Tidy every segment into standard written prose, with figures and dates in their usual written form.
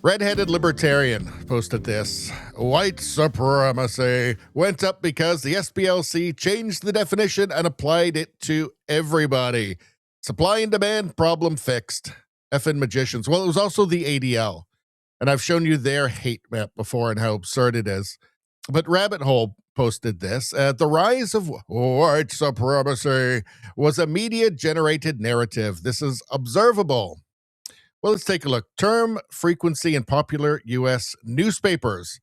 Redheaded Libertarian posted this. White supremacy went up because the SPLC changed the definition and applied it to everybody. Supply and demand problem fixed. Effing magicians. Well, it was also the ADL. And I've shown you their hate map before and how absurd it is. But Rabbit Hole posted this. The rise of white supremacy was a media-generated narrative. This is observable. Well, let's take a look. Term, frequency, in popular U.S. newspapers.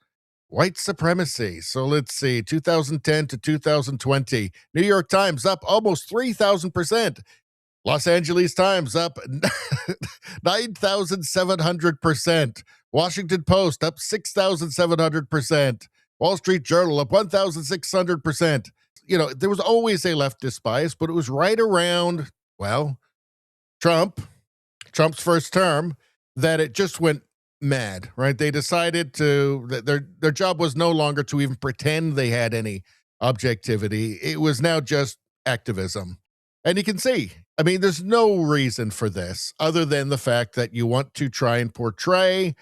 White supremacy. So let's see, 2010 to 2020. New York Times up almost 3,000%. Los Angeles Times up 9,700%. Washington Post up 6,700%. Wall Street Journal up 1,600%. You know, there was always a leftist bias, but it was right around, well, Trump's first term, that it just went mad, right? They decided that their job was no longer to even pretend they had any objectivity. It was now just activism. And you can see, I mean, there's no reason for this other than the fact that you want to try and portray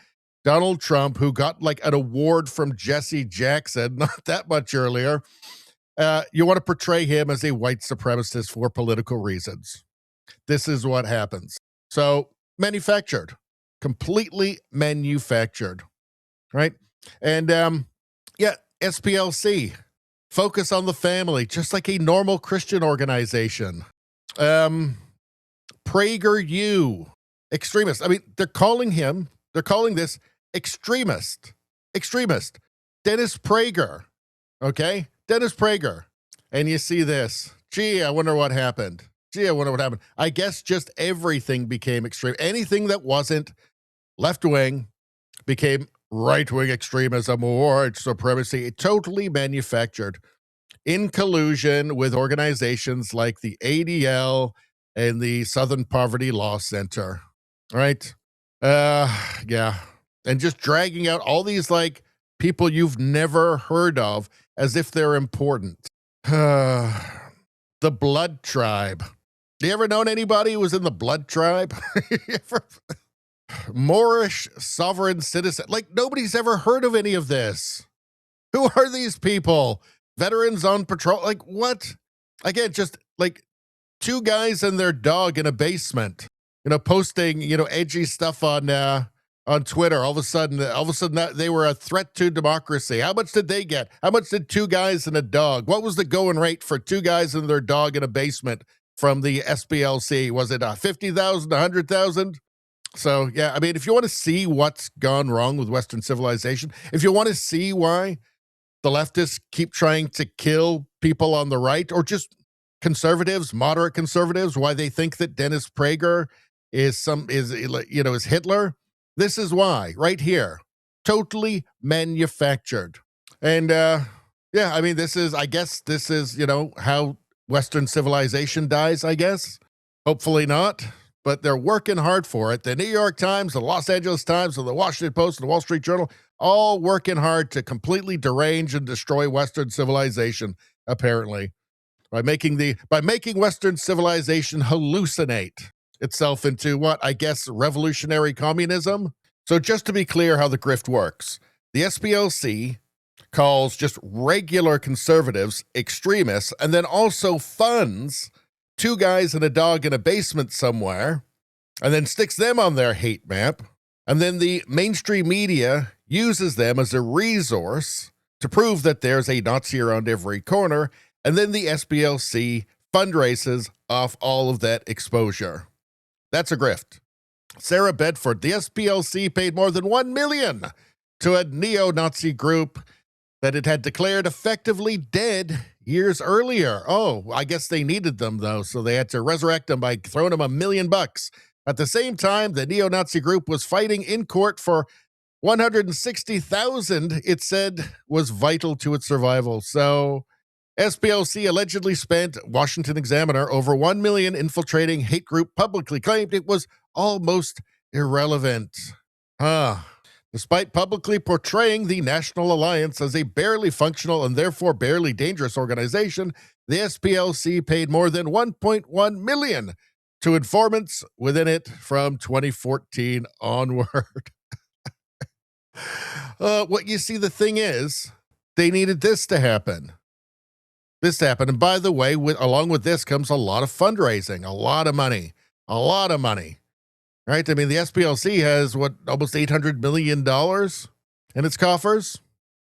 Donald Trump, who got like an award from Jesse Jackson not that much earlier. You want to portray him as a white supremacist for political reasons. This is what happens. So manufactured, completely manufactured, right? And yeah, SPLC, focus on the family, just like a normal Christian organization. PragerU, extremist. I mean, they're calling this extremist. Dennis Prager, okay? Dennis Prager. And you see this. Gee, I wonder what happened. I guess just everything became extreme. Anything that wasn't left-wing became right-wing extremism or white supremacy. Totally manufactured in collusion with organizations like the ADL and the Southern Poverty Law Center, right? Yeah. And just dragging out all these, like, people you've never heard of as if they're important. The Blood Tribe. You ever known anybody who was in the Blood Tribe? Moorish sovereign citizen. Like, nobody's ever heard of any of this. Who are these people? Veterans on patrol. Like, what? Again, just like two guys and their dog in a basement, you know, posting, you know, edgy stuff on Twitter. All of a sudden they were a threat to democracy. How much did they get? How much did two guys and a dog? What was the going rate for two guys and their dog in a basement from the SPLC? Was it 50,000, 100,000? So, yeah, I mean, if you want to see what's gone wrong with Western civilization, if you want to see why the leftists keep trying to kill people on the right, or just conservatives, moderate conservatives, why they think that Dennis Prager is Hitler, this is why, right here. Totally manufactured. And, yeah, I mean, I guess this is, you know, how Western civilization dies, I guess. Hopefully not, but they're working hard for it. The New York Times, the Los Angeles Times, and the Washington Post, and the Wall Street Journal, all working hard to completely derange and destroy Western civilization, apparently, by making Western civilization hallucinate itself into what, I guess, revolutionary communism. So just to be clear how the grift works, the SPLC calls just regular conservatives extremists, and then also funds two guys and a dog in a basement somewhere, and then sticks them on their hate map. And then the mainstream media uses them as a resource to prove that there's a Nazi around every corner. And then the SPLC fundraises off all of that exposure. That's a grift. Sarah Bedford, the SPLC paid more than $1 million to a neo-Nazi group that it had declared effectively dead years earlier. Oh, I guess they needed them, though, so they had to resurrect them by throwing them $1 million. At the same time, the neo-Nazi group was fighting in court for $160,000 it said was vital to its survival. So SPLC allegedly spent, Washington Examiner, over $1 million infiltrating hate group, publicly claimed it was almost irrelevant. Despite publicly portraying the National Alliance as a barely functional and therefore barely dangerous organization, the SPLC paid more than $1.1 million to informants within it from 2014 onward. What you see, the thing is, they needed this to happen. This happened. And by the way, along with this comes a lot of fundraising, a lot of money, right? I mean, the SPLC has almost $800 million in its coffers,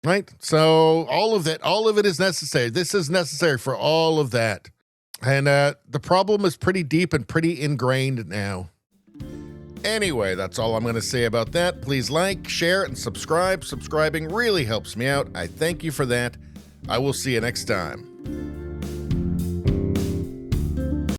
right? So all of it is necessary. This is necessary for all of that. And the problem is pretty deep and pretty ingrained now. Anyway, that's all I'm going to say about that. Please like, share, and subscribe. Subscribing really helps me out. I thank you for that. I will see you next time.